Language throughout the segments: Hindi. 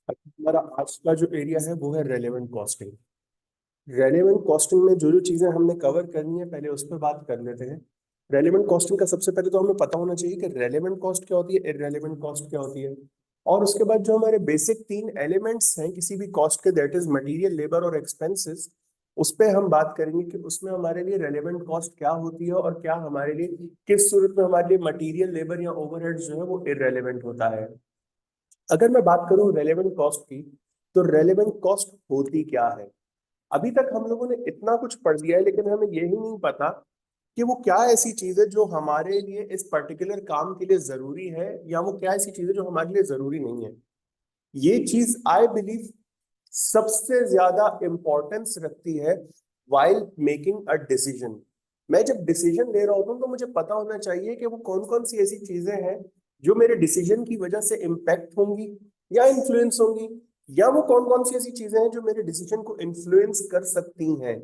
हमारा आज का जो एरिया है वो है रेलेवेंट कॉस्टिंग। रेलेवेंट कॉस्टिंग में जो जो चीजें हमने कवर करनी है पहले उस पर बात कर लेते हैं। रेलेवेंट कॉस्टिंग का सबसे पहले तो हमें पता होना चाहिए कि रेलेवेंट कॉस्ट क्या होती है, इररेलेवेंट कॉस्ट क्या होती है। और उसके बाद जो हमारे बेसिक तीन एलिमेंट्स हैं किसी भी कॉस्ट के, दैट इज मटेरियल, लेबर और एक्सपेंसेस, उस पे हम बात करेंगे कि उसमें हमारे लिए रेलेवेंट कॉस्ट क्या होती है और क्या हमारे लिए, किस सूरत में हमारे लिए मटेरियल, लेबर या ओवरहेड जो है वो इररेलेवेंट होता है। अगर मैं बात करूं रेलेवेंट कॉस्ट की, तो रेलेवेंट कॉस्ट होती क्या है। अभी तक हम लोगों ने इतना कुछ पढ़ लिया है लेकिन हमें यही नहीं पता कि वो क्या ऐसी चीज है जो हमारे लिए इस पर्टिकुलर काम के लिए जरूरी है, या वो क्या ऐसी चीज है जो हमारे लिए जरूरी नहीं है। ये चीज आई बिलीव सबसे ज्यादा इंपॉर्टेंस रखती है वाइल मेकिंग अ डिसीजन। मैं जब डिसीजन ले रहा होता हूँ तो मुझे पता होना चाहिए कि वो कौन कौन सी ऐसी चीजें हैं जो मेरे डिसीजन की वजह से इम्पैक्ट होंगी या इन्फ्लुएंस होंगी, या वो कौन कौन सी ऐसी चीजें हैं जो मेरे डिसीजन को इन्फ्लुएंस कर सकती हैं।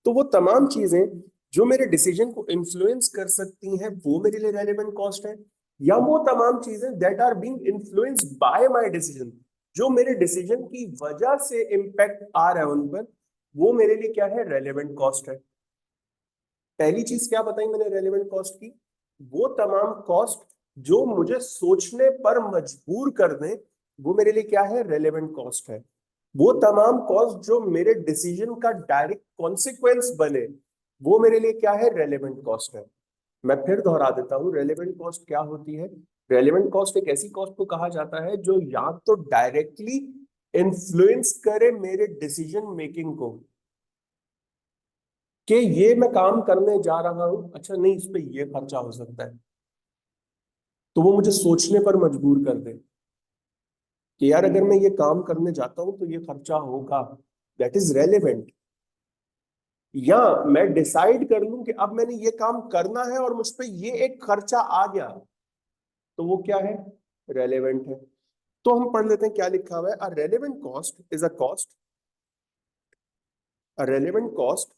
तो वो तमाम चीजें जो मेरे डिसीजन को इन्फ्लुएंस कर सकती हैं वो मेरे लिए रेलेवेंट कॉस्ट है, या वो तमाम चीजें that are being influenced by my decision, जो मेरे डिसीजन की वजह से इम्पैक्ट आ रहा है उन पर, वो मेरे लिए क्या है, रेलेवेंट कॉस्ट है। पहली चीज क्या बताई मैंने रेलेवेंट कॉस्ट की, वो तमाम कॉस्ट जो मुझे सोचने पर मजबूर कर दें वो मेरे लिए क्या है, रेलेवेंट कॉस्ट है। वो तमाम कॉस्ट जो मेरे डिसीजन का डायरेक्ट कॉन्सिक्वेंस बने वो मेरे लिए क्या है, रेलेवेंट कॉस्ट है। मैं फिर दोहरा देता हूँ, रेलेवेंट कॉस्ट क्या होती है। रेलेवेंट कॉस्ट एक ऐसी कॉस्ट को कहा जाता है जो या तो डायरेक्टली इन्फ्लुएंस करे मेरे डिसीजन मेकिंग को, कि ये मैं काम करने जा रहा हूं, अच्छा नहीं इस पे ये खर्चा हो सकता है, तो वो मुझे सोचने पर मजबूर कर दे कि यार अगर मैं ये काम करने जाता हूं तो ये खर्चा होगा, दैट इज रेलेवेंट। या मैं डिसाइड कर लूं कि अब मैंने ये काम करना है और मुझ पे ये एक खर्चा आ गया, तो वो क्या है, रेलेवेंट है। तो हम पढ़ लेते हैं क्या लिखा हुआ है। A relevant cost is a cost, a relevant cost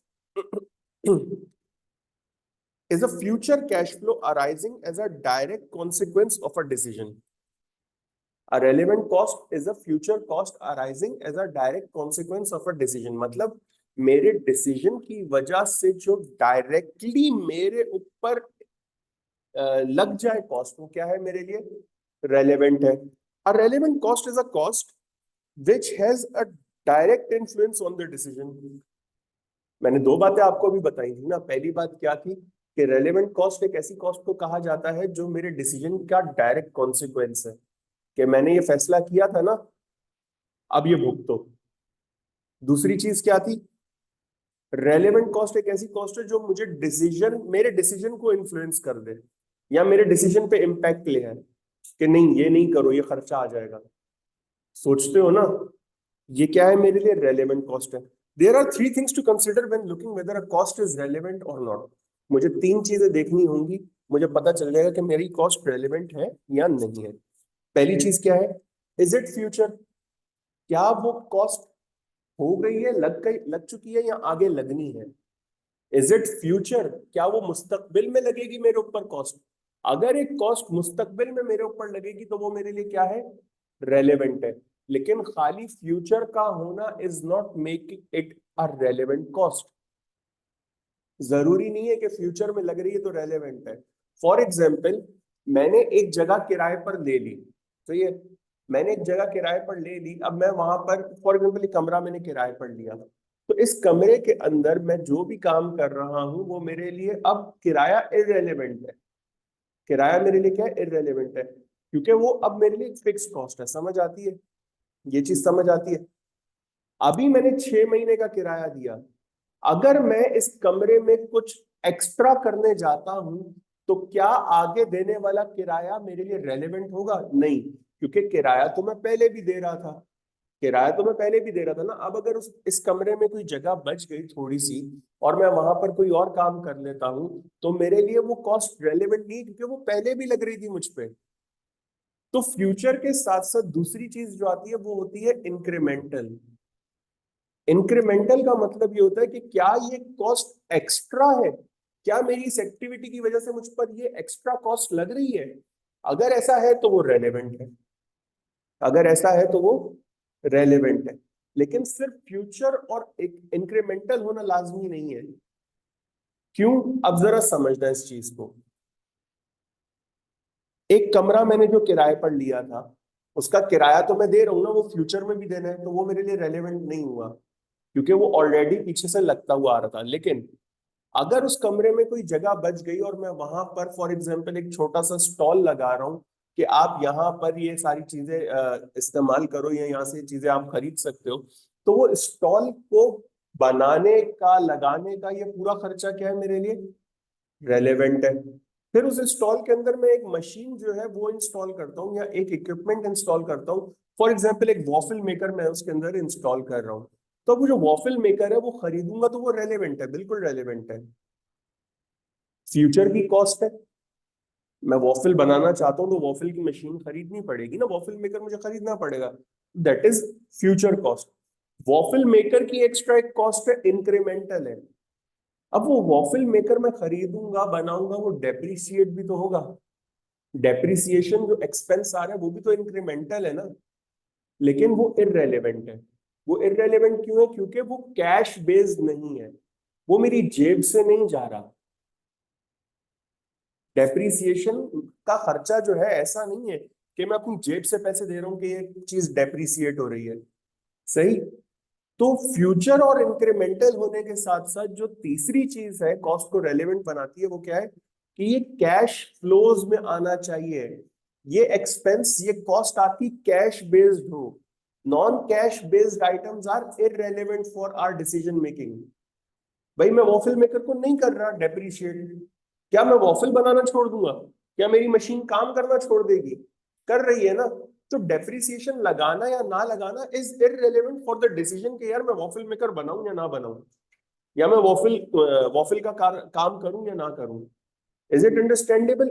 is a future cash flow arising as a direct consequence of a decision. A relevant cost is a future cost arising as a direct consequence of a decision. मतलब मेरे डिसीजन की वजह से जो डायरेक्टली मेरे ऊपर लग जाए कॉस्ट, वो क्या है मेरे लिए, रेलेवेंट है। A relevant cost is a cost which has a direct influence on the decision. मैंने दो बातें आपको अभी बताई थी ना। पहली बात क्या थी कि रेलेवेंट कॉस्ट एक ऐसी कॉस्ट को कहा जाता है जो मेरे डिसीजन का डायरेक्ट कॉन्सिक्वेंस है, कि मैंने ये फैसला किया था ना, अब ये भुगतो। दूसरी चीज क्या थी, रेलेवेंट कॉस्ट एक ऐसी कॉस्ट है जो मुझे डिसीजन, मेरे डिसीजन को इन्फ्लुएंस कर दे या मेरे डिसीजन पे इम्पैक्ट ले आए, कि नहीं ये नहीं करो ये खर्चा आ जाएगा। सोचते हो ना, ये क्या है मेरे लिए, रेलेवेंट कॉस्ट है। There are three things to consider when looking whether a cost is relevant और नॉट। मुझे तीन चीजें देखनी होंगी, मुझे पता चल जाएगा कि मेरी कॉस्ट रेलेवेंट है या नहीं है। पहली चीज क्या है, इज इट फ्यूचर, क्या वो कॉस्ट हो गई है, लग चुकी है या आगे लगनी है। इज इट फ्यूचर, क्या वो मुस्तकबिल में लगेगी मेरे ऊपर कॉस्ट। अगर एक कॉस्ट मुस्तकबिल में मेरे ऊपर लगेगी तो वो मेरे लिए क्या है, रेलेवेंट है। लेकिन खाली फ्यूचर का होना is not making it a relevant cost. जरूरी नहीं है कि फ्यूचर में लग रही है तो रेलेवेंट है। फॉर एग्जाम्पल, मैंने एक जगह किराए पर ले ली, तो ये मैंने एक जगह किराए पर ले ली, अब मैं वहां पर फॉर एग्जाम्पल एक कमरा मैंने किराए पर लिया, तो इस कमरे के अंदर मैं जो भी काम कर रहा हूं वो मेरे लिए अब किराया इररेलेवेंट है। किराया मेरे लिए क्या है, इररेलेवेंट है, क्योंकि वो अब मेरे लिए फिक्स कॉस्ट है। समझ आती है, ये चीज समझ आती है। अभी मैंने 6 महीने का किराया दिया, अगर मैं इस कमरे में कुछ एक्स्ट्रा करने जाता हूं तो क्या आगे देने वाला किराया मेरे लिए रेलेवेंट होगा, नहीं, क्योंकि किराया तो मैं पहले भी दे रहा था। किराया तो मैं पहले भी दे रहा था ना। अब अगर इस कमरे में कोई जगह बच गई थोड़ी सी और मैं वहां पर कोई और काम कर लेता हूं तो मेरे लिए वो कॉस्ट रेलेवेंट नहीं, क्योंकि वो पहले भी लग रही थी मुझ पे। तो फ्यूचर के साथ साथ दूसरी चीज जो आती है वो होती है इंक्रीमेंटल। इंक्रीमेंटल का मतलब ये होता है कि क्या ये कॉस्ट एक्स्ट्रा है, क्या मेरी इस एक्टिविटी की वजह से मुझ पर ये एक्स्ट्रा कॉस्ट लग रही है। अगर ऐसा है तो वो रेलेवेंट है, अगर ऐसा है तो वो रेलेवेंट है, लेकिन सिर्फ फ्यूचर और एक इंक्रीमेंटल होना लाजमी नहीं है। क्यों? अब जरा समझना इस चीज को। एक कमरा मैंने जो किराए पर लिया था, उसका किराया तो मैं दे रहा हूं ना, वो फ्यूचर में भी देना है, तो वो मेरे लिए रेलेवेंट नहीं हुआ, क्योंकि वो ऑलरेडी पीछे से लगता हुआ आ रहा था। लेकिन अगर उस कमरे में कोई जगह बच गई और मैं वहां पर फॉर एग्जांपल एक छोटा सा स्टॉल लगा रहा हूँ कि आप यहाँ पर ये सारी चीजें इस्तेमाल करो या यहाँ से चीजें आप खरीद सकते हो, तो वो स्टॉल को बनाने का, लगाने का, ये पूरा खर्चा क्या है मेरे लिए? रेलेवेंट है। फिर उस स्टॉल के अंदर मैं एक मशीन जो है वो इंस्टॉल करता हूँ या एक इक्विपमेंट इंस्टॉल करता हूँ, फॉर एग्जांपल एक वॉफल मेकर मैं उसके अंदर इंस्टॉल कर रहा हूँ। तो वो जो वॉफल मेकर है वो खरीदूंगा तो वो रेलेवेंट है, बिल्कुल रेलेवेंट है। फ्यूचर की कॉस्ट है, मैं वॉफल बनाना चाहता हूँ तो वॉफल की मशीन खरीदनी पड़ेगी ना, वॉफल मेकर मुझे खरीदना पड़ेगा, that is future cost. Waffle maker की एक्स्ट्रा एक कॉस्ट है, इंक्रीमेंटल है। अब वो वॉफल मेकर मैं खरीदूंगा, बनाऊंगा, वो डेप्रिसिएट भी तो होगा। डेप्रिसिएशन जो एक्सपेंस आ रहा है वो भी तो इंक्रीमेंटल है ना, लेकिन वो इररेलेवेंट है। वो इररेलेवेंट क्यों है? क्योंकि वो कैश बेस्ड नहीं है, वो मेरी जेब से नहीं जा रहा। डेप्रिसिएशन का खर्चा जो है ऐसा नहीं है कि मैं अपनी जेब से पैसे दे रहा हूं कि ये चीज डेप्रिसिएट हो रही है। सही। तो फ्यूचर और इंक्रीमेंटल होने के साथ साथ जो तीसरी चीज है कॉस्ट को रेलेवेंट बनाती है, वो क्या है? कि ये कैश फ्लोज में आना चाहिए। ये एक्सपेंस, ये कॉस्ट आपकी कैश बेस्ड हो। Non cash based items are irrelevant for our decision making. भाई मैं वॉफल मेकर को नहीं कर रहा डेप्रिशिएट, क्या मैं वॉफल बनाना छोड़ दूंगा? क्या मेरी मशीन काम करना छोड़ देगी? कर रही है ना। तो डेप्रिसिएशन लगाना या ना लगाना is irrelevant for the decision कि यार मैं वॉफल मेकर बनाऊं या ना बनाऊं, या मैं वॉफल का काम करूं या ना करूं। Is it understandable?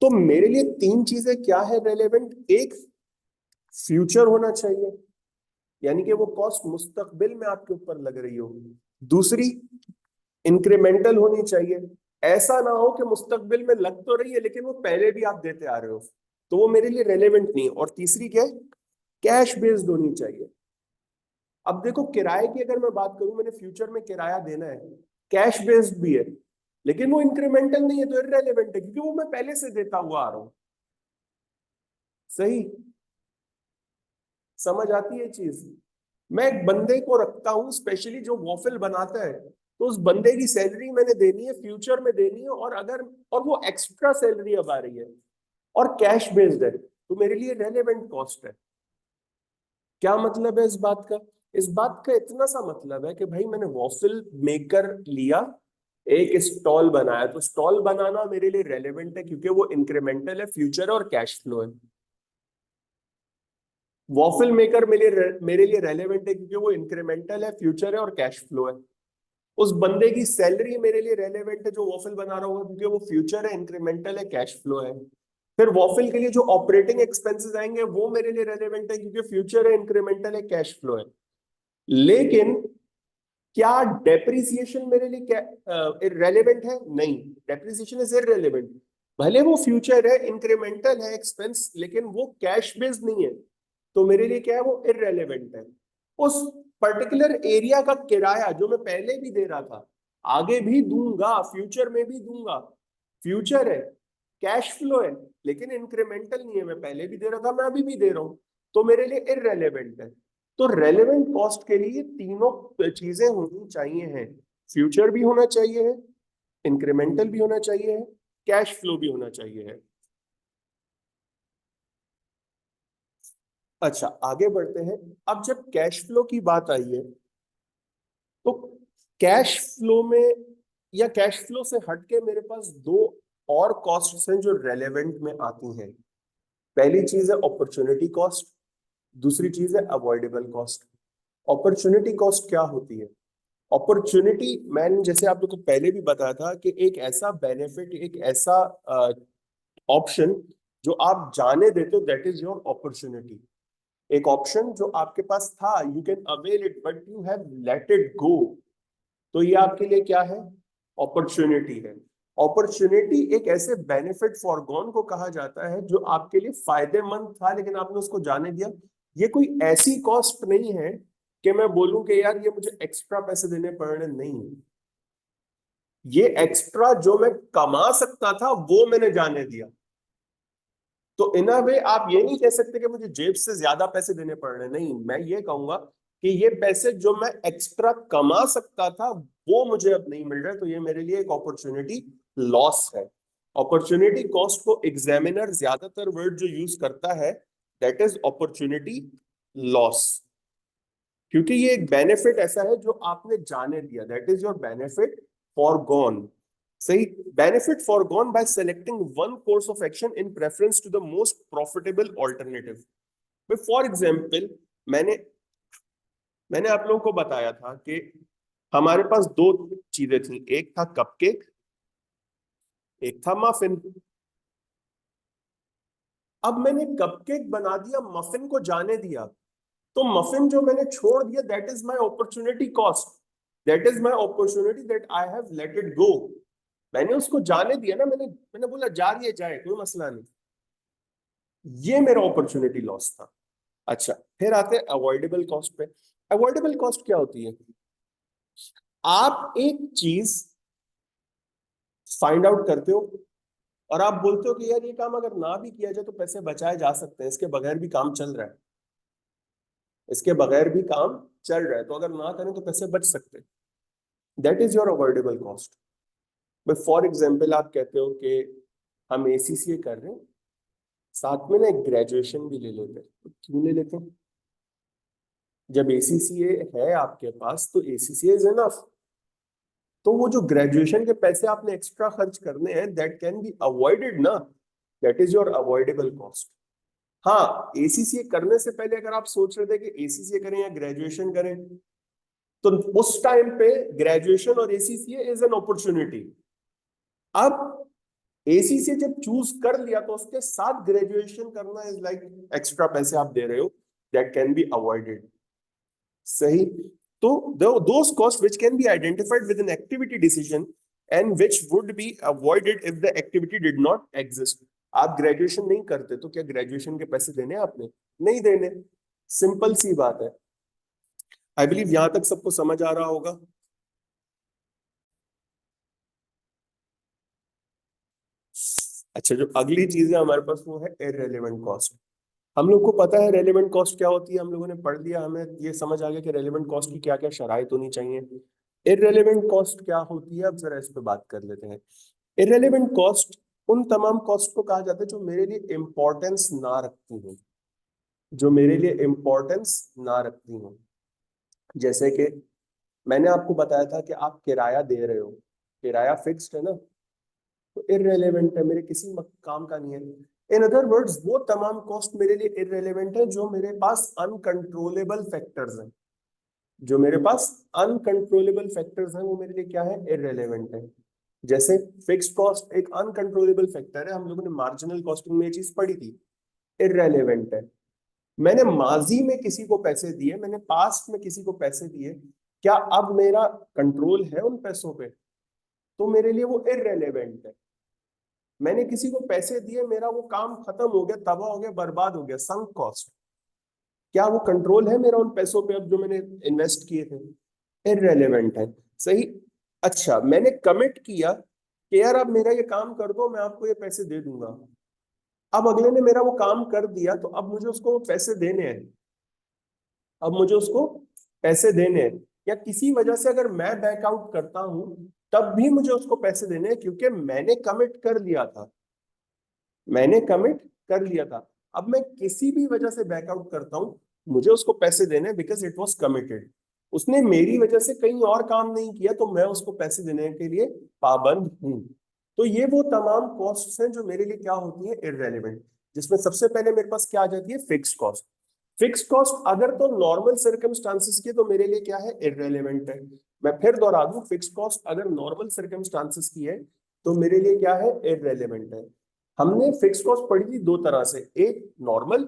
तो मेरे लिए तीन चीजें क्या है रेलेवेंट? एक, फ्यूचर होना चाहिए, यानी कि वो कॉस्ट मुस्तकबिल में आपके ऊपर लग रही हो। दूसरी, इंक्रीमेंटल होनी चाहिए, ऐसा ना हो कि मुस्तकबिल में लग तो रही है लेकिन वो पहले भी आप देते आ रहे हो, तो वो मेरे लिए रेलेवेंट नहीं है। और तीसरी क्या है? कैश बेस्ड होनी चाहिए। अब देखो किराए की अगर मैं बात करूं, मैंने फ्यूचर में किराया देना है, कैश बेस्ड भी है, लेकिन वो इंक्रीमेंटल नहीं है तो इररेलेवेंट है, क्योंकि वो मैं पहले से देता हुआ आ रहा हूं। सही। समझ आती है चीज? मैं एक बंदे को रखता हूँ स्पेशली जो वॉफल बनाता है, तो उस बंदे की सैलरी मैंने देनी है, फ्यूचर में देनी है, और अगर, और वो एक्स्ट्रा सैलरी अब आ रही है और कैश बेस्ड है, तो मेरे लिए रेलेवेंट कॉस्ट है। क्या मतलब है इस बात का? इस बात का इतना सा मतलब है कि भाई मैंने वॉफल मेकर लिया, एक स्टॉल बनाया, तो स्टॉल बनाना मेरे लिए रेलेवेंट है क्योंकि वो इंक्रीमेंटल है, फ्यूचर और कैश फ्लो है। वॉफल मेकर मेरे लिए रेलेवेंट है क्योंकि वो इंक्रीमेंटल है, फ्यूचर है और कैश फ्लो है। उस बंदे की सैलरी मेरे लिए रेलेवेंट है जो वॉफल बना रहा होगा, क्योंकि वो फ्यूचर है, इंक्रीमेंटल है, कैश फ्लो है। फिर वॉफल के लिए जो ऑपरेटिंग एक्सपेंसेस आएंगे वो मेरे लिए रेलेवेंट है क्योंकि फ्यूचर है, इंक्रीमेंटल है, कैश फ्लो है। लेकिन क्या डेप्रिसिएशन मेरे लिए क्या इररेलेवेंट है? नहीं, डेप्रिसिएशन इज इररेलेवेंट। भले वो फ्यूचर है, इंक्रीमेंटल है एक्सपेंस, लेकिन वो कैश बेस्ड नहीं है, तो मेरे लिए क्या है? वो इररेलेवेंट है। उस पर्टिकुलर एरिया का किराया जो मैं पहले भी दे रहा था, आगे भी दूंगा, फ्यूचर में भी दूंगा, फ्यूचर है, कैश फ्लो है, लेकिन इंक्रीमेंटल नहीं है, मैं पहले भी दे रहा था, मैं अभी भी दे रहा हूं, तो मेरे लिए इररेलेवेंट है। तो रेलेवेंट कॉस्ट के लिए तीनों चीजें होनी चाहिए हैं, फ्यूचर भी होना चाहिए है, इंक्रीमेंटल भी होना चाहिए है, कैश फ्लो भी होना चाहिए है। अच्छा, आगे बढ़ते हैं। अब जब कैश फ्लो की बात आई है, तो कैश फ्लो में या कैश फ्लो से हटके मेरे पास दो और कॉस्ट्स हैं जो रेलेवेंट में आती हैं। पहली चीज है अपॉर्चुनिटी कॉस्ट, दूसरी चीज है अवॉइडेबल कॉस्ट। अपॉर्चुनिटी कॉस्ट क्या होती है? अपॉर्चुनिटी, मैंने जैसे आप लोग को पहले भी बताया था कि एक ऐसा बेनिफिट, एक ऐसा ऑप्शन जो आप जाने देते हो, दैट इज योर अपॉर्चुनिटी। एक ऑप्शन जो आपके पास था, you can avail it but you have let it go, तो ये आपके लिए क्या है? अपॉर्चुनिटी है। अपॉर्चुनिटी एक ऐसे बेनिफिट फॉरगॉन को कहा जाता है जो आपके लिए फायदेमंद था लेकिन आपने उसको जाने दिया। ये कोई ऐसी कॉस्ट नहीं है कि मैं बोलूं कि यार ये मुझे एक्स्ट्रा पैसे देने पड़ रहे, नहीं। ये एक्स्ट्रा जो मैं कमा सकता था वो मैंने जाने दिया। तो इन अ वे आप ये नहीं कह सकते कि मुझे जेब से ज्यादा पैसे देने पड़ रहे, नहीं। मैं ये कहूंगा कि ये पैसे जो मैं एक्स्ट्रा कमा सकता था वो मुझे अब नहीं मिल रहा, तो ये मेरे लिए एक अपॉर्चुनिटी लॉस है। अपॉर्चुनिटी कॉस्ट को एग्जामिनर ज्यादातर वर्ड जो यूज करता है दैट इज अपॉर्चुनिटी लॉस, क्योंकि ये एक बेनिफिट ऐसा है जो आपने जाने दिया, that is your benefit foregone. सही, benefit foregone by selecting one course of action in preference to the most profitable alternative. For example, मैंने मैंने आप लोगों को बताया था कि हमारे पास दो चीजें थी, एक था कपकेक, एक था मफिन। अब मैंने कपकेक बना दिया, मफिन को जाने दिया, तो मफिन जो मैंने छोड़ दिया that is my opportunity cost, that is my opportunity that I have let it go. मैंने उसको जाने दिया ना, मैंने मैंने बोला जा रही है जाए, कोई मसला नहीं, ये मेरा अपॉर्चुनिटी लॉस था। अच्छा, फिर आते हैं अवॉइडेबल कॉस्ट पे। अवॉइडेबल कॉस्ट क्या होती है? आप एक चीज फाइंड आउट करते हो और आप बोलते हो कि यार ये काम अगर ना भी किया जाए तो पैसे बचाए जा सकते हैं, इसके बगैर भी काम चल रहा है, इसके बगैर भी काम चल रहा है, तो अगर ना करें तो पैसे बच सकते हैं, that is your avoidable cost. For example, आप कहते हो कि हम एसीसीए कर रहे हैं, साथ में ना एक ग्रेजुएशन भी ले लेते हैं, तो क्यों ले लेते हैं? जब एसीसीए है आपके पास तो एसीसीए इज एनफ। तो वो जो ग्रेजुएशन के पैसे आपने एक्स्ट्रा खर्च करने हैं दैट कैन बी अवॉइडेड ना, that is your avoidable cost. हाँ, एसीसीए करने से पहले अगर आप सोच रहे थे कि एसीसीए करें या ग्रेजुएशन करें, तो उस टाइम पे ग्रेजुएशन और एसीसीए इज एन अपॉर्चुनिटी। अब एसीसीए जब चूज कर लिया तो उसके साथ ग्रेजुएशन करना इज लाइक एक्स्ट्रा पैसे आप दे रहे हो, दैट कैन बी अवॉइडेड। सही, तो those costs which can be identified with an activity decision and which would be avoided if the activity did not exist। आप ग्रेजुएशन नहीं करते तो क्या ग्रेजुएशन के पैसे देने आपने? नहीं देने, सिंपल सी बात है। आई बिलीव यहां तक सबको समझ आ रहा होगा। अच्छा, जो अगली चीज है हमारे पास वो है इररिलेवेंट कॉस्ट। हम लोग को पता है रेलेवेंट कॉस्ट क्या होती है, हम लोगों ने पढ़ लिया, हमें ये समझ आ गया कि रेलेवेंट कॉस्ट की क्या क्या शराइत होनी चाहिए। इररिलेवेंट कॉस्ट क्या होती है, अब जरा इस पे बात कर लेते हैं। इररिलेवेंट कॉस्ट उन तमाम कॉस्ट को कहा जाता है जो मेरे लिए इंपॉर्टेंस ना रखती हो, जो मेरे लिए इंपॉर्टेंस ना रखती हो। जैसे कि मैंने आपको बताया था कि आप किराया दे रहे हो, किराया फिक्स्ड है ना, तो इररिलेवेंट है, मेरे किसी काम का नहीं है। इन अदर वर्ड्स, वो तमाम कॉस्ट मेरे लिए इररिलेवेंट है जो मेरे पास अनकंट्रोलेबल फैक्टर्स हैं, जो मेरे पास अनकंट्रोलेबल फैक्टर्स हैं वो मेरे लिए क्या है, इररिलेवेंट है। जैसे फिक्स्ड कॉस्ट एक अनकंट्रोलेबल फैक्टर है, हम लोगों ने मार्जिनल कॉस्टिंग में ये चीज पढ़ी थी, इररिलेवेंट है। मैंने माजी में किसी को पैसे दिए, मैंने पास्ट में किसी को पैसे दिए, क्या अब मेरा कंट्रोल है उन पैसों पे? तो मेरे लिए वो इररिलेवेंट है। मैंने किसी को पैसे दिए, मेरा वो काम खत्म हो गया, तबाह हो गया, बर्बाद हो गया, संक कॉस्ट, क्या वो कंट्रोल है मेरा उन पैसों पे अब जो मैंने इन्वेस्ट किए थे? इररिलेवेंट है। सही। अच्छा, मैंने कमिट किया कि यार आप मेरा ये काम कर दो, मैं आपको ये पैसे दे दूंगा। अब अगले ने मेरा वो काम कर दिया, तो अब मुझे उसको पैसे देने हैं, अब मुझे उसको पैसे देने हैं। या किसी वजह से अगर मैं बैकआउट करता हूं तब भी मुझे उसको पैसे देने हैं, क्योंकि मैंने कमिट कर लिया था, मैंने कमिट कर लिया था। अब मैं किसी भी वजह से बैकआउट करता हूं, मुझे उसको पैसे देने, बिकॉज इट वॉज कमिटेड। उसने मेरी वजह से कहीं और काम नहीं किया तो मैं उसको पैसे देने के लिए पाबंद हूं। तो ये वो तमाम कॉस्ट्स हैं जो मेरे लिए क्या होती है, इररेलेवेंट। जिसमें सबसे पहले मेरे पास क्या आ जाती है, फिक्स कॉस्ट। फिक्स कॉस्ट अगर तो नॉर्मल सर्कमस्टांसिस की तो मेरे लिए क्या है, इररेलेवेंट है। मैं फिर दोहरा दूं, फिक्स कॉस्ट अगर नॉर्मल सर्कमस्टांसिस की है तो मेरे लिए क्या है, इररेलेवेंट है। हमने फिक्स कॉस्ट पढ़ी थी दो तरह से, एक नॉर्मल,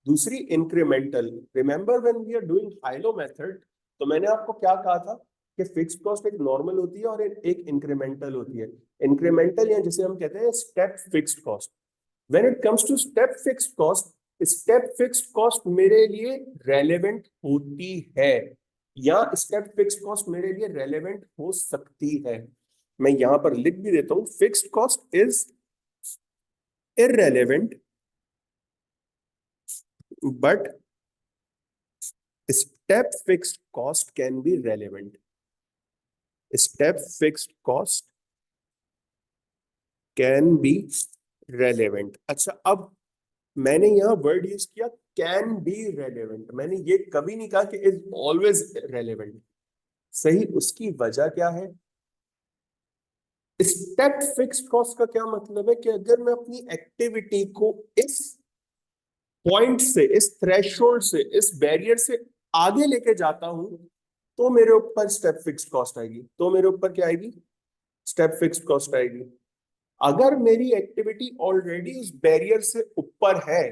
दूसरी incremental. Remember when we are doing high low method, तो मैंने आपको क्या कहा था कि फिक्स कॉस्ट एक नॉर्मल होती है और एक इंक्रीमेंटल होती है। इंक्रीमेंटल या जिसे हम कहते हैं step fixed cost. When it comes to step fixed cost, step fixed cost मेरे लिए रेलेवेंट होती है या स्टेप फिक्स्ड कॉस्ट मेरे लिए रेलेवेंट हो सकती है। मैं यहां पर लिख भी देता हूं, fixed cost is irrelevant but step fixed cost can be relevant. Step fixed cost can be relevant. अच्छा, अब मैंने यहां वर्ड यूज किया कैन बी रेलेवेंट, मैंने ये कभी नहीं कहा कि इज ऑलवेज रेलेवेंट। सही, उसकी वजह क्या है? स्टेप फिक्स्ड कॉस्ट का क्या मतलब है कि अगर मैं अपनी एक्टिविटी को इस पॉइंट से, इस थ्रेशोल्ड से, इस बैरियर से आगे लेके जाता हूं तो मेरे ऊपर स्टेप फिक्स्ड कॉस्ट आएगी। तो मेरे ऊपर क्या आएगी? स्टेप फिक्स्ड कॉस्ट आएगी। अगर मेरी एक्टिविटी ऑलरेडी उस बैरियर से ऊपर है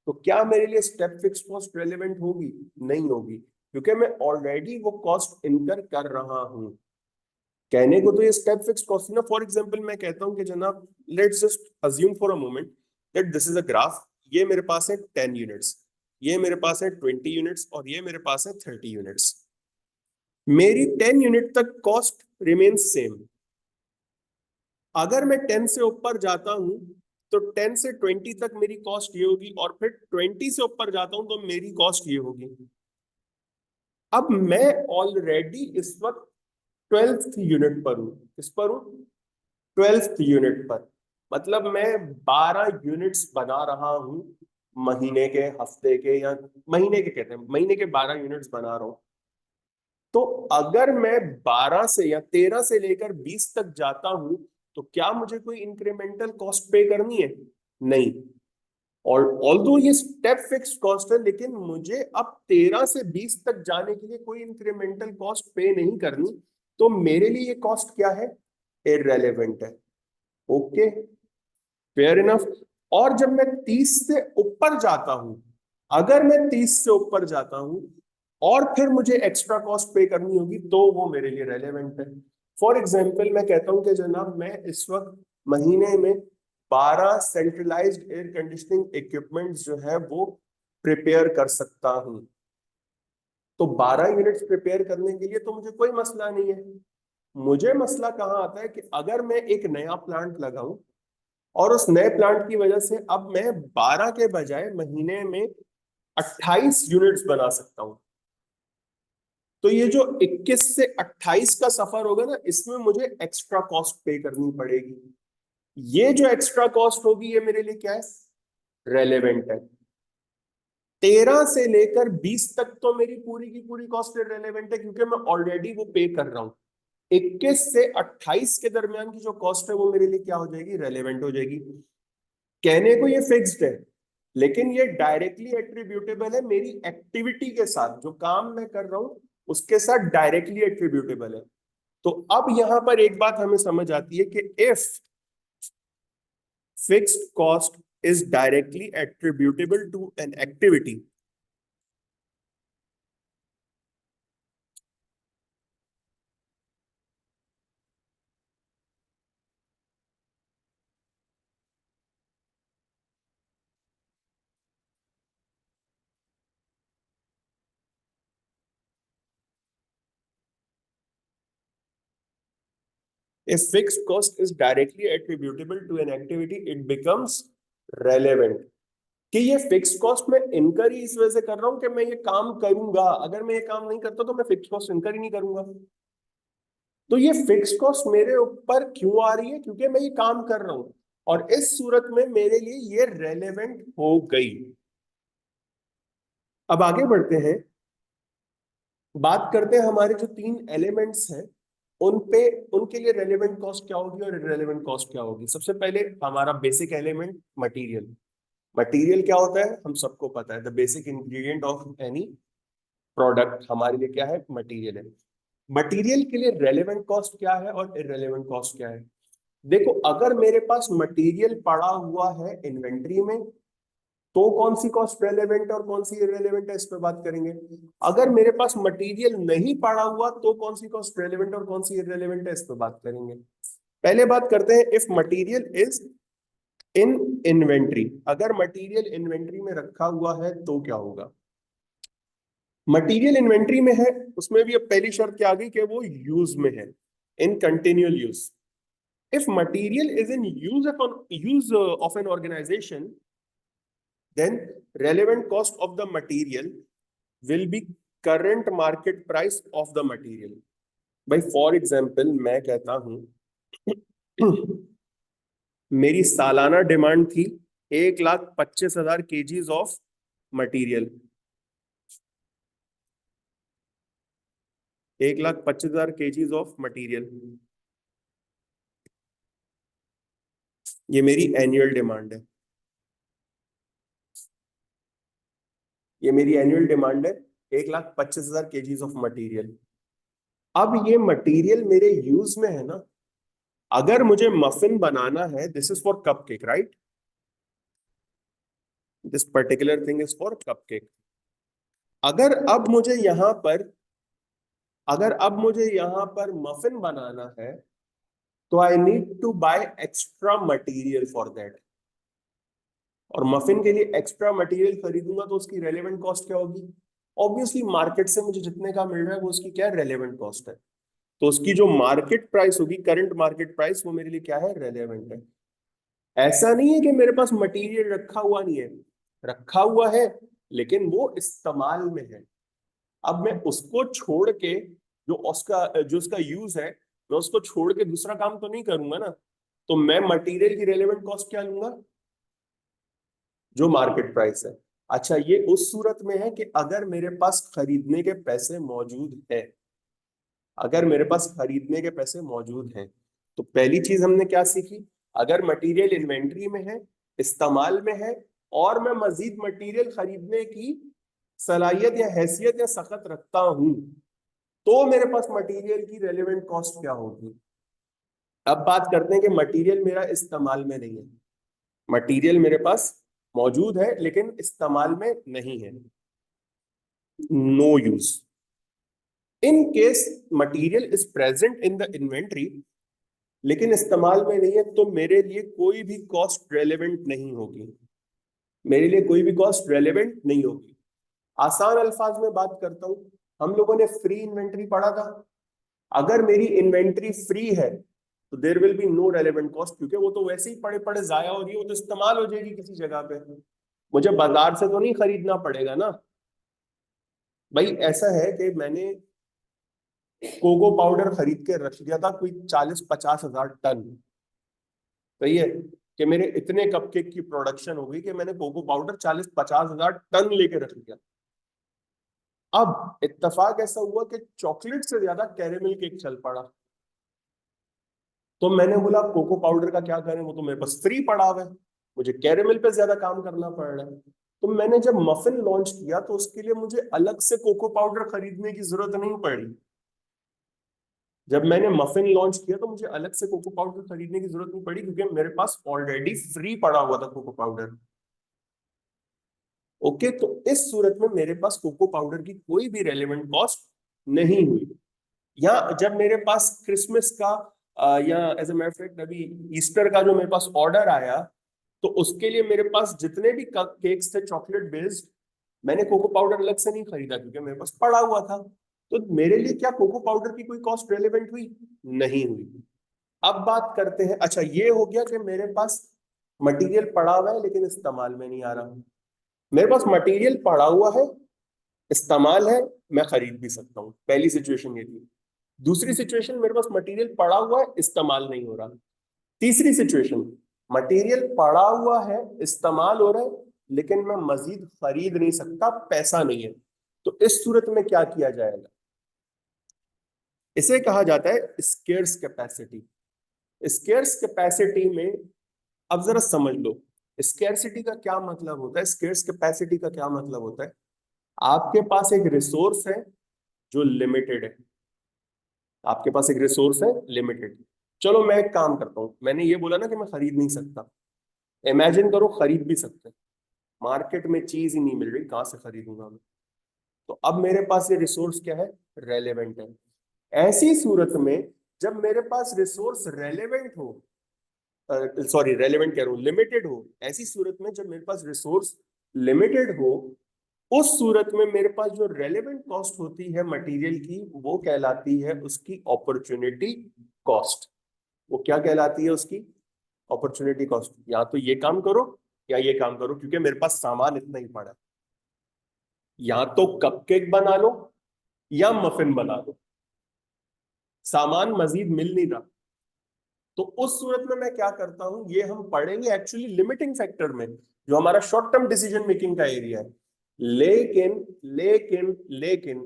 तो क्या मेरे लिए स्टेप फिक्स्ड कॉस्ट रेलेवेंट होगी? नहीं होगी, क्योंकि मैं ऑलरेडी वो कॉस्ट इनकर कर रहा हूं। कहने को तो ये स्टेप फिक्स्ड कॉस्ट है ना। फॉर एग्जांपल मैं कहता हूं कि जनाब, let's just assume for a moment that this is a graph. ये मेरे पास है 10 यूनिट्स, ये मेरे पास है 20 यूनिट्स और ये मेरे पास है 30 यूनिट्स। मेरी 10 यूनिट तक कॉस्ट रिमेन्स सेम। अगर मैं 10 से ऊपर जाता हूं तो 10 से 20 तक मेरी कॉस्ट ये होगी और फिर 20 से ऊपर जाता हूं तो मेरी कॉस्ट ये होगी। अब मैं ऑलरेडी इस वक्त 12th यूनिट पर हूं। किस पर हूं? 12th यूनिट पर। मतलब मैं 12 यूनिट्स बना रहा हूं महीने के, हफ्ते के, या महीने के कहते हैं, महीने के 12 यूनिट्स बना रहा हूं। तो अगर मैं 12 से या 13 से लेकर 20 तक जाता हूं तो क्या मुझे कोई इंक्रीमेंटल कॉस्ट पे करनी है? नहीं। और ऑल्दो ये स्टेप फिक्स्ड कॉस्ट है, लेकिन मुझे अब 13 से 20 तक जाने के लिए कोई इंक्रीमेंटल कॉस्ट पे नहीं करनी। तो मेरे लिए ये कॉस्ट क्या है? इररेलेवेंट है। Okay, fair enough. और जब मैं 30 से ऊपर जाता हूं, अगर मैं 30 से ऊपर जाता हूं और फिर मुझे एक्स्ट्रा कॉस्ट पे करनी होगी तो वो मेरे लिए रेलेवेंट है। फॉर एग्जाम्पल मैं कहता हूं कि जनाब, मैं इस वक्त महीने में 12 सेंट्रलाइज्ड एयर कंडीशनिंग इक्विपमेंट जो है वो प्रिपेयर कर सकता हूं। तो 12 यूनिट्स प्रिपेयर करने के लिए तो मुझे कोई मसला नहीं है। मुझे मसला कहाँ आता है कि अगर मैं एक नया प्लांट लगाऊं और उस नए प्लांट की वजह से अब मैं 12 के बजाय महीने में 28 यूनिट्स बना सकता हूं। तो ये जो 21 से 28 का सफर होगा ना, इसमें मुझे एक्स्ट्रा कॉस्ट पे करनी पड़ेगी। ये जो एक्स्ट्रा कॉस्ट होगी ये मेरे लिए क्या है? रेलेवेंट है। 13 से लेकर 20 तक तो मेरी पूरी की पूरी कॉस्ट रेलेवेंट है क्योंकि मैं ऑलरेडी वो पे कर रहा हूं। 21 से 28 के दरमियान की जो कॉस्ट है वो मेरे लिए क्या हो जाएगी? रेलेवेंट हो जाएगी। कहने को ये फिक्स्ड है, लेकिन ये डायरेक्टली एट्रीब्यूटेबल है मेरी एक्टिविटी के साथ। जो काम मैं कर रहा हूं उसके साथ डायरेक्टली एट्रीब्यूटेबल है। तो अब यहां पर एक बात हमें समझ आती है कि if fixed cost is directly attributable to an activity, if fixed cost is directly attributable to an activity it becomes relevant। कि ये फिक्स कॉस्ट मैं इनकर ही इस वजह से कर रहा हूं कि मैं ये काम करूंगा, अगर मैं ये काम नहीं करता तो मैं फिक्स कॉस्ट इनकर ही नहीं करूंगा। तो ये फिक्स कॉस्ट मेरे ऊपर क्यों आ रही है? क्योंकि मैं ये काम कर रहा हूं और इस सूरत में मेरे लिए ये रेलेवेंट हो गई। अब आगे बढ़ते हैं, बात करते हैं हमारे जो 3 एलिमेंट्स हैं उन पे, उनके लिए रेलेवेंट कॉस्ट क्या होगी और इररेलेवेंट कॉस्ट क्या होगी। सबसे पहले हमारा बेसिक एलिमेंट मटेरियल। मटेरियल क्या होता है हम सबको पता है, the basic ingredient of any product हमारे लिए क्या है? मटेरियल है। मटेरियल के लिए रेलेवेंट कॉस्ट क्या है और इररेलेवेंट कॉस्ट क्या है? देखो, अगर मेरे पास मटेरियल पड़ा हुआ है इन्वेंट्री में तो कौन सी कॉस्ट रेलेवेंट है और कौन सी इररेलेवेंट है, इस पे बात करेंगे। अगर मेरे पास मटेरियल नहीं पड़ा हुआ तो कौन सी कॉस्ट रेलेवेंट और कौन सी इररेलेवेंट है, इस पे बात करेंगे। पहले बात करते हैं, if material is in inventory, अगर मटेरियल इन्वेंट्री में रखा हुआ है तो क्या होगा? मटेरियल इन्वेंट्री में है, उसमें भी अब पहली शर्त क्या आ गई कि वो यूज में है, in continual use. If material is in use of an organisation, then relevant cost of the material will be current market price of the material. भाई फॉर एग्जाम्पल मैं कहता हूं मेरी सालाना डिमांड थी 1,25,000 KGs of material, 1,25,000 KGs of material, ये मेरी एनुअल डिमांड है, ये मेरी एनुअल डिमांड है 1,25,000 केजीज ऑफ मटीरियल। अब ये मटीरियल मेरे यूज में है ना, अगर मुझे मफिन बनाना है, this is for cupcake right, this particular thing is for cupcake. अगर अब मुझे यहां पर अगर अब मुझे यहां पर मफिन बनाना है तो I need to buy extra material for that, और मफिन के लिए एक्स्ट्रा मटेरियल खरीदूंगा तो उसकी रेलेवेंट कॉस्ट क्या होगी? ऑब्वियसली मार्केट से मुझे जितने का मिल रहा है वो उसकी क्या रेलेवेंट कॉस्ट है, तो उसकी जो मार्केट प्राइस होगी, करंट मार्केट प्राइस, वो मेरे लिए क्या है? रेलेवेंट है। ऐसा नहीं है कि मेरे पास मटेरियल रखा हुआ नहीं है, रखा हुआ है लेकिन वो इस्तेमाल में है। अब मैं उसको छोड़ के, जो उसका यूज है, मैं उसको छोड़ के दूसरा काम तो नहीं करूंगा ना, तो मैं मटेरियल की रेलेवेंट कॉस्ट क्या लूंगा? जो मार्केट प्राइस है। अच्छा, ये उस सूरत में है कि अगर मेरे पास खरीदने के पैसे मौजूद है, अगर मेरे पास खरीदने के पैसे मौजूद हैं, तो पहली चीज हमने क्या सीखी? अगर मटेरियल इन्वेंट्री में है, इस्तेमाल में है, और मैं मजीद मटेरियल खरीदने की सलाहियत या हैसियत या सख्त रखता हूं, तो मेरे पास मटेरियल की रेलेवेंट कॉस्ट क्या होगी? अब बात करते हैं कि मटेरियल मेरा इस्तेमाल में नहीं है, मटेरियल मेरे पास मौजूद है लेकिन इस्तेमाल में नहीं है, no use. In case material is present in the inventory लेकिन इस्तेमाल में नहीं है, तो मेरे लिए कोई भी कॉस्ट रेलेवेंट नहीं होगी, मेरे लिए कोई भी कॉस्ट रेलेवेंट नहीं होगी। आसान अल्फाज में बात करता हूं, हम लोगों ने फ्री इन्वेंट्री पढ़ा था। अगर मेरी इन्वेंट्री फ्री है तो there will be no relevant cost, क्योंकि वो तो वैसे ही पड़े पड़े जाया हो रही है, वो तो इस्तेमाल हो जाएगी किसी जगह पे, मुझे बाजार से तो नहीं खरीदना पड़ेगा ना। भाई ऐसा है कि मैंने कोको पाउडर खरीद के रख दिया था कोई 40-50 हजार टन, सही है, कि मेरे इतने कपकेक की प्रोडक्शन हो गई कि मैंने कोको पाउडर 40-50 हजार टन लेके रख लिया। अब इत्तेफाक ऐसा हुआ कि चॉकलेट से ज्यादा कैरेमल केक चल पड़ा, तो मैंने बोला कोको पाउडर का क्या करें, वो तो मेरे पास फ्री पड़ा हुआ है, मुझे कैरेमल पे ज्यादा काम करना पड़ रहा है। तो मैंने जब मफिन लॉन्च किया तो उसके लिए मुझे अलग से कोको पाउडर खरीदने की जरूरत नहीं पड़ी। जब मैंने मफिन लॉन्च किया तो मुझे अलग से कोको पाउडर खरीदने की जरूरत नहीं पड़ी, क्योंकि मेरे पास ऑलरेडी फ्री पड़ा हुआ था कोको पाउडर। ओके, तो इस सूरत में मेरे पास कोको पाउडर की कोई भी रेलेवेंट कॉस्ट नहीं हुई। या जब मेरे पास क्रिसमस का या एज ए मैटर फैक्ट अभी ईस्टर का जो मेरे पास ऑर्डर आया, तो उसके लिए मेरे पास जितने भी केक्स थे चॉकलेट बेस्ड, मैंने कोको पाउडर अलग से नहीं खरीदा क्योंकि मेरे पास पड़ा हुआ था। तो मेरे लिए क्या कोको पाउडर की कोई कॉस्ट रेलेवेंट हुई? नहीं हुई। अब बात करते हैं, अच्छा ये हो गया कि मेरे पास मटेरियल पड़ा हुआ है लेकिन इस्तेमाल में नहीं आ रहा। मेरे पास मटेरियल पड़ा हुआ है, इस्तेमाल है, मैं खरीद भी सकता हूँ, पहली सिचुएशन ये थी। दूसरी सिचुएशन, मेरे पास मटेरियल पड़ा हुआ है, इस्तेमाल नहीं हो रहा। तीसरी सिचुएशन, मटेरियल पड़ा हुआ है, इस्तेमाल हो रहा है, लेकिन मैं मजीद खरीद नहीं सकता, पैसा नहीं है। तो इस सूरत में क्या किया जाएगा? इसे कहा जाता है स्केर्स कैपेसिटी। स्केर्स कैपेसिटी में अब जरा समझ लो, स्केर्सिटी का क्या मतलब होता है, स्केर्स कैपेसिटी का क्या मतलब होता है। आपके पास एक रिसोर्स है जो लिमिटेड है, आपके पास एक रिसोर्स है लिमिटेड। चलो मैं एक काम करता हूं, मैंने ये बोला ना कि मैं खरीद नहीं सकता, इमेजिन करो खरीद भी सकते हैं, मार्केट में चीज ही नहीं मिल रही, कहां से खरीदूंगा मैं? तो अब मेरे पास ये रिसोर्स क्या है? रेलेवेंट है। ऐसी सूरत में जब मेरे पास रिसोर्स रेलेवेंट हो, सॉरी रेलेवेंट कह रहा हूँ, लिमिटेड हो, ऐसी सूरत में जब मेरे पास रिसोर्स लिमिटेड हो, उस सूरत में मेरे पास जो रेलेवेंट कॉस्ट होती है मटेरियल की, वो कहलाती है उसकी अपॉर्चुनिटी कॉस्ट। वो क्या कहलाती है उसकी? Opportunity cost. या तो ये काम करो या ये काम करो, क्योंकि मेरे पास सामान इतना ही पड़ा है। या तो कपकेक बना लो या मफिन बना लो, सामान मजीद मिल नहीं रहा। तो उस सूरत में मैं क्या करता हूं, ये हम पढ़ेंगे एक्चुअली लिमिटिंग फैक्टर में, जो हमारा शॉर्ट टर्म डिसीजन मेकिंग का एरिया है। लेकिन लेकिन लेकिन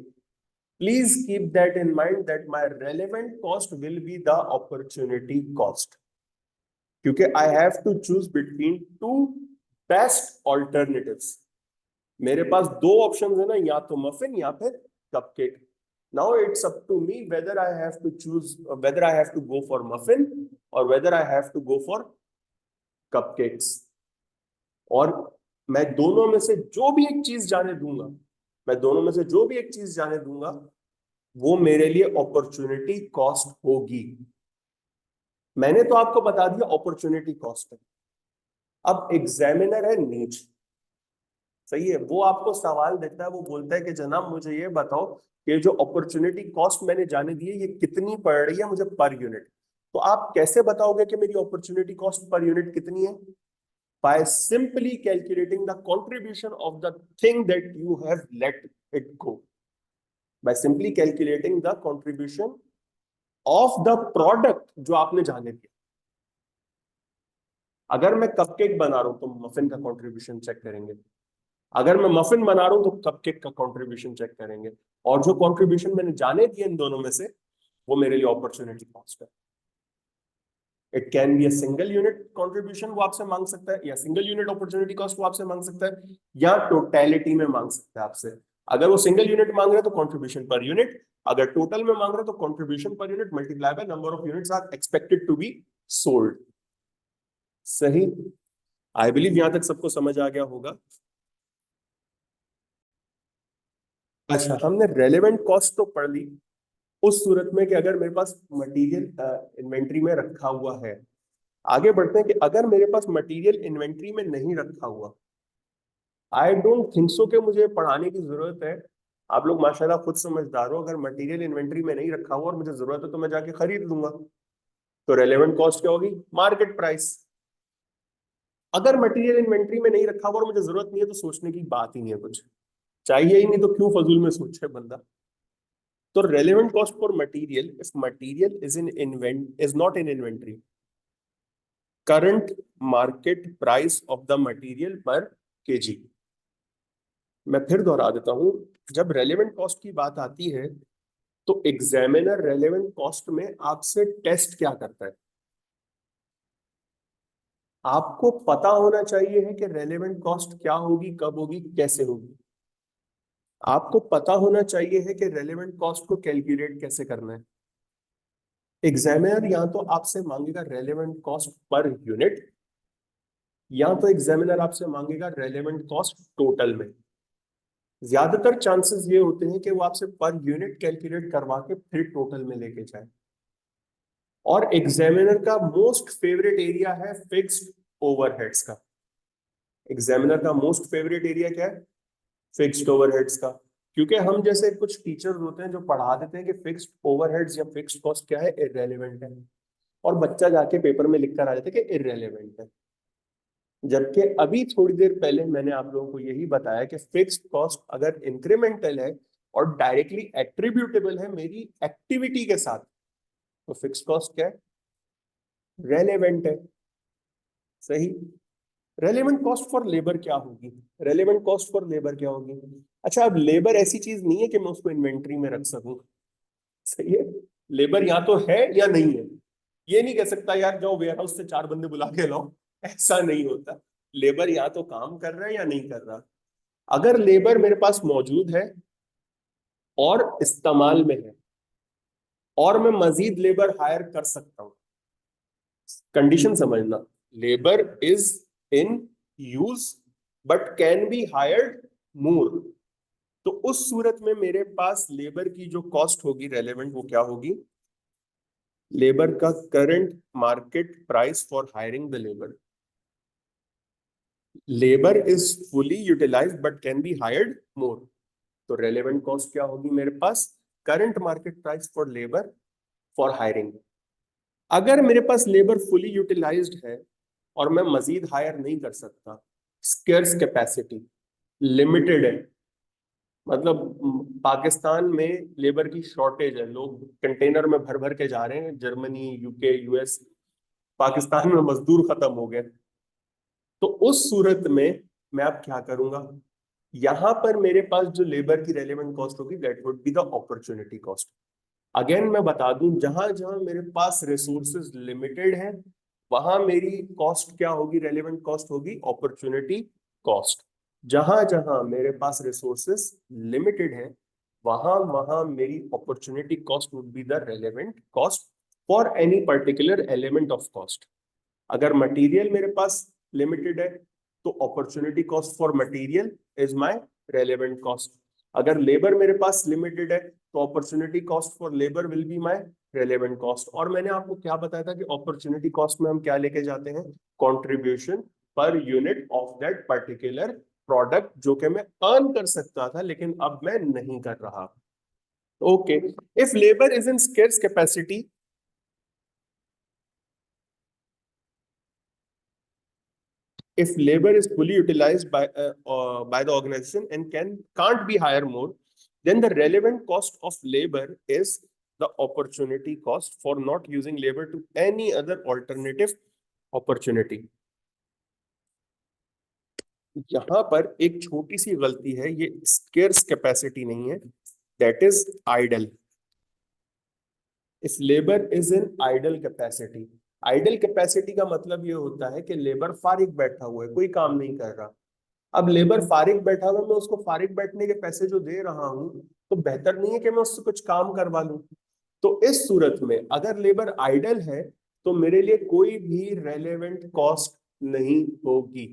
please keep that in mind that my relevant cost will be the opportunity cost, क्योंकि I have to choose between two best alternatives. मेरे पास दो ऑप्शन है ना, या तो मफिन या फिर cupcake. Now it's up to me whether I have to choose, whether I have to go for muffin or whether I have to go for cupcakes. और मैं दोनों में से जो भी एक चीज जाने दूंगा, मैं दोनों में से जो भी एक चीज जाने दूंगा, वो मेरे लिए अपॉर्चुनिटी कॉस्ट होगी। मैंने तो आपको बता दिया अपॉर्चुनिटी कॉस्ट है। अब एग्जामिनर है नीच, सही है, वो आपको सवाल देता है, वो बोलता है कि जनाब मुझे ये बताओ कि जो अपॉर्चुनिटी कॉस्ट मैंने जाने दी है ये कितनी पड़ रही है मुझे पर यूनिट। तो आप कैसे बताओगे कि मेरी अपॉर्चुनिटी कॉस्ट पर यूनिट कितनी है? By simply calculating the contribution of the thing that you have let it go, by simply calculating the contribution of the product जो आपने जाने दिया। अगर मैं कपकेक बना रहा हूं तो मफिन का कंट्रीब्यूशन चेक करेंगे, अगर मैं मफिन बना रहा हूं तो कपकेक का कंट्रीब्यूशन चेक करेंगे, और जो कंट्रीब्यूशन मैंने जाने दिए इन दोनों में से, वो मेरे लिए अपॉर्चुनिटी कॉस्ट है। It can be a single unit contribution, वो आपसे मांग सकता है, या सिंगल यूनिट अपॉर्चुनिटी कॉस्ट वो आपसे मांग सकता है, या टोटलिटी में मांग सकता है आपसे। अगर वो सिंगल यूनिट मांग रहे हैं तो कंट्रीब्यूशन पर यूनिट, अगर टोटल में मांग रहे हैं तो contribution per unit multiply by number of units are expected to be sold. सही, आई बिलीव यहां तक सबको समझ आ गया होगा। अच्छा, हमने रेलेवेंट कॉस्ट तो पढ़ ली उस सूरत में कि अगर मेरे पास मटेरियल इन्वेंट्री में रखा हुआ है। आगे बढ़ते हैं कि अगर मेरे पास मटेरियल इन्वेंट्री में नहीं रखा हुआ, आई डोंट थिंक सो कि मुझे पढ़ाने की जरूरत है। आप लोग माशाल्लाह खुद समझदार हो, अगर मटेरियल इन्वेंट्री में नहीं रखा हुआ और मुझे जरूरत है तो मैं जाके खरीद लूंगा। तो रेलेवेंट कॉस्ट क्या होगी? Market price. अगर मटेरियल इन्वेंट्री में नहीं रखा हुआ और मुझे जरूरत नहीं है तो सोचने की बात ही नहीं है, कुछ चाहिए ही नहीं तो क्यों फजूल में सोचे बंदा। तो relevant cost for material, if material is not in inventory, current market price of the material per kg। मैं फिर दोहरा देता हूं, जब रेलेवेंट कॉस्ट की बात आती है तो एग्जामिनर रेलेवेंट कॉस्ट में आपसे टेस्ट क्या करता है? आपको पता होना चाहिए है कि रेलेवेंट कॉस्ट क्या होगी, कब होगी, कैसे होगी। आपको पता होना चाहिए है कि रेलेवेंट कॉस्ट को कैलकुलेट कैसे करना है। एग्जामिनर या तो आपसे मांगेगा रेलेवेंट कॉस्ट पर यूनिट, या तो एग्जामिनर आपसे मांगेगा रेलेवेंट कॉस्ट टोटल में। ज्यादातर चांसेस ये होते हैं कि वो आपसे पर यूनिट कैलकुलेट करवा के फिर टोटल में लेके जाए। और एग्जामिनर का मोस्ट फेवरेट एरिया है फिक्स्ड ओवरहेड्स का। एग्जामिनर का मोस्ट फेवरेट एरिया क्या है? फिक्स्ड ओवरहेड्स का। क्योंकि हम जैसे कुछ टीचर्स होते हैं जो पढ़ा देते हैं कि फिक्स्ड ओवरहेड्स या फिक्स्ड कॉस्ट क्या है, इररेलेवेंट है, और बच्चा जाके पेपर में लिख कर आ जाता है कि इररेलेवेंट है। जबकि अभी थोड़ी देर पहले मैंने आप लोगों को यही बताया कि फिक्स्ड कॉस्ट अगर इंक्रीमेंटल है और डायरेक्टली एट्रीब्यूटेबल है मेरी एक्टिविटी के साथ, तो फिक्स्ड कॉस्ट क्या है? रेलेवेंट है। सही। रेलेवेंट कॉस्ट फॉर लेबर क्या होगी? रेलेवेंट कॉस्ट फॉर लेबर क्या होगी? अच्छा, अब लेबर ऐसी चीज नहीं है कि मैं उसको इन्वेंट्री में रख सकूं। सही है, लेबर या तो है या नहीं है। ये नहीं कह सकता यार जाओ वेयर हाउस से 4 बंदे बुला के लाओ, ऐसा नहीं होता। लेबर या तो काम कर रहा है या नहीं कर रहा। अगर लेबर मेरे पास मौजूद है और इस्तेमाल में है और मैं मजीद लेबर हायर कर सकता हूं, कंडीशन समझना, labour is in use but can be hired more, तो उस सूरत में मेरे पास लेबर की जो कॉस्ट होगी रेलेवेंट, वो क्या होगी? लेबर का current market price for hiring the labour. Labour is fully utilised but can be hired more. तो रेलेवेंट कॉस्ट क्या होगी मेरे पास? Current market price for labour for hiring. अगर मेरे पास लेबर फुली यूटिलाइज्ड है और मैं मजीद हायर नहीं कर सकता, स्केर्स कैपेसिटी, लिमिटेड है, मतलब पाकिस्तान में लेबर की शॉर्टेज है, लोग कंटेनर में भर भर के जा रहे हैं जर्मनी, यूके, यूएस, पाकिस्तान में मजदूर खत्म हो गए। तो उस सूरत में मैं अब क्या करूंगा? यहां पर मेरे पास जो लेबर की रेलेवेंट कॉस्ट होगी that would be the opportunity cost. Again मैं बता दूं, जहां जहां मेरे पास रिसोर्सेज लिमिटेड है वहां मेरी कॉस्ट क्या होगी? रेलेवेंट कॉस्ट होगी अपॉर्चुनिटी कॉस्ट। जहां जहां मेरे पास रिसोर्सेज लिमिटेड है वहां वहां मेरी opportunity cost would be the relevant cost for any particular element of cost. अगर मटेरियल मेरे पास लिमिटेड है तो opportunity cost for material is my relevant cost. अगर लेबर मेरे पास लिमिटेड है तो opportunity cost for labour will be my relevant cost. और मैंने आपको क्या बताया था कि अपॉर्चुनिटी कॉस्ट में हम क्या लेके जाते हैं? Contribution per unit of that particular product, जो कि मैं अर्न कर सकता था लेकिन अब मैं नहीं कर रहा। Okay, if labour is in scarce capacity, if labor is fully utilized by the organization and can't be hire more, then the relevant cost of labor is the opportunity cost for not using labor to any other alternative opportunity। यहां पर एक छोटी सी गलती है, ये स्केर्स कैपेसिटी नहीं है, that is idle. If labour is in idle capacity, idle capacity का मतलब ये होता है कि लेबर फारिग बैठा हुआ है, कोई काम नहीं कर रहा। अब लेबर फारिग बैठा हुआ, मैं उसको फारिग बैठने के पैसे जो दे रहा हूं, तो बेहतर नहीं है कि मैं उससे कुछ काम करवा लूं? तो इस सूरत में अगर लेबर आइडल है तो मेरे लिए कोई भी रेलेवेंट कॉस्ट नहीं होगी।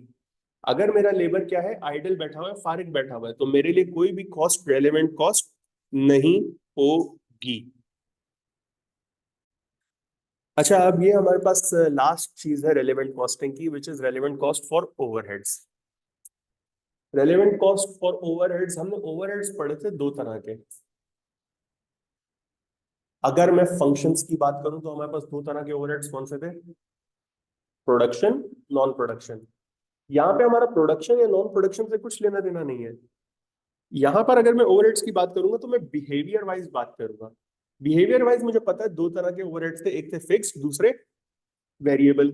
अगर मेरा लेबर क्या है? आइडल बैठा हुआ है, फारिग बैठा हुआ है, तो मेरे लिए कोई भी कॉस्ट रेलेवेंट कॉस्ट नहीं होगी। अच्छा, अब ये हमारे पास लास्ट चीज है रेलेवेंट कॉस्टिंग की, which is relevant cost for overheads. Relevant cost for overheads, हमने ओवरहेड्स पढ़े थे दो तरह के। अगर मैं फंक्शंस की बात करूं तो हमारे पास दो तरह के ओवरहेड्स कौन से थे? Production, non production. यहाँ पे हमारा प्रोडक्शन या नॉन प्रोडक्शन से कुछ लेना देना नहीं है। यहाँ पर अगर मैं ओवरहेड्स की बात करूंगा तो मैं बिहेवियर वाइज बात करूंगा। बिहेवियर वाइज मुझे पता है दो तरह के ओवरहेड्स थे, एक थे फिक्स, दूसरे वेरिएबल।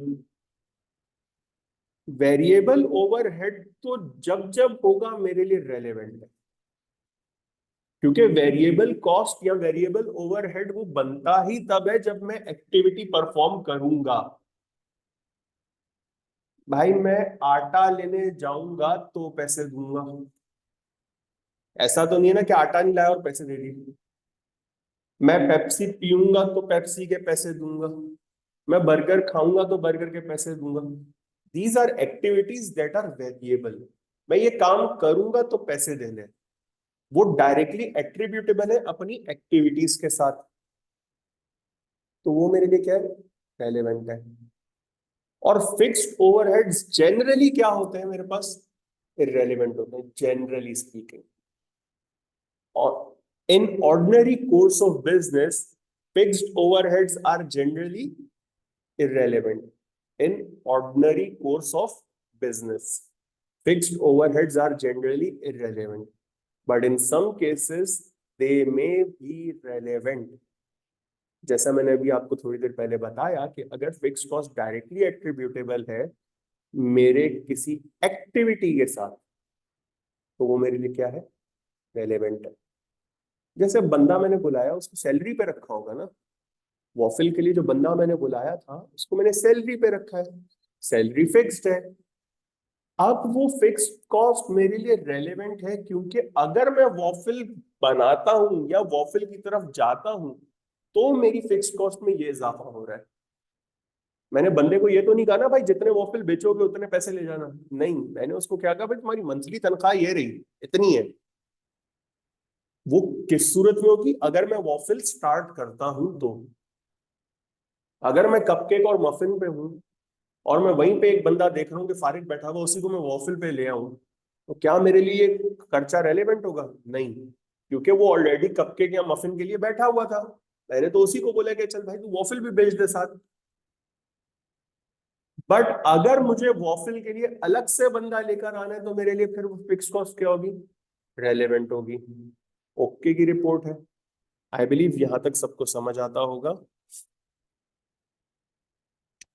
वेरिएबल ओवरहेड तो जब जब होगा मेरे लिए रेलेवेंट है, क्योंकि वेरिएबल कॉस्ट या वेरिएबल ओवरहेड वो बनता ही तब है जब मैं एक्टिविटी परफॉर्म करूंगा। भाई मैं आटा लेने जाऊंगा तो पैसे दूंगा, ऐसा तो नहीं है ना कि आटा नहीं लाया और पैसे दे दिए। मैं पेप्सी पीऊंगा तो पेप्सी के पैसे दूंगा, मैं बर्गर खाऊंगा तो बर्गर के पैसे दूंगा। These are activities that are variable. मैं ये काम करूंगा तो पैसे देने, वो डायरेक्टली एट्रीब्यूटेबल है अपनी एक्टिविटीज के साथ, तो वो मेरे लिए क्या है? रेलेवेंट है। और फिक्स्ड ओवरहेड्स जनरली क्या होते हैं मेरे पास? इररेलेवेंट होते हैं जनरली स्पीकिंग। और in ordinary course of business fixed overheads are generally irrelevant। in ordinary course of business fixed overheads are generally irrelevant, but in some cases they may be relevant। जैसा मैंने अभी आपको थोड़ी देर पहले बताया कि अगर फिक्स कॉस्ट डायरेक्टली एट्रीब्यूटेबल है मेरे किसी एक्टिविटी के साथ, तो वो मेरे लिए क्या है? रेलेवेंट है। जैसे बंदा मैंने बुलाया उसको सैलरी पे रखा होगा ना, वॉफिल के लिए जो बंदा मैंने बुलाया था उसको मैंने सैलरी पे रखा है, सैलरी फिक्स्ड है। अब वो फिक्स्ड कॉस्ट मेरे लिए रेलेवेंट है क्योंकि अगर मैं वॉफिल बनाता हूं या वॉफिल की तरफ जाता हूं तो मेरी फिक्स्ड कॉस्ट में ये इजाफा हो रहा है। मैंने बंदे को ये तो नहीं कहा ना भाई जितने वॉफिल बेचोगे उतने पैसे ले जाना, नहीं, मैंने उसको क्या कहा, भाई तुम्हारी मंथली तनख्वाह ये रही, इतनी है। वो किस सूरत में होगी? अगर मैं वॉफिल स्टार्ट करता हूं तो अगर मैं कपकेक और मफिन पे हूँ और मैं वहीं पे एक बंदा देख रहा हूँ कि फारिग बैठा हुआ, उसी को मैं वॉफिल पे ले आऊं, तो क्या मेरे लिए खर्चा रेलेवेंट होगा? नहीं, क्योंकि वो ऑलरेडी कपकेक या मफिन के लिए बैठा हुआ था। मैंने तो उसी को बोला कि चल भाई तू वॉफिल भी बेच दे साथ। बट अगर मुझे वॉफिल के लिए अलग से बंदा लेकर आना है, तो मेरे लिए फिर वो फिक्स कॉस्ट क्या होगी? रेलेवेंट होगी। ओके की रिपोर्ट है। आई बिलीव यहां तक सबको समझ आता होगा।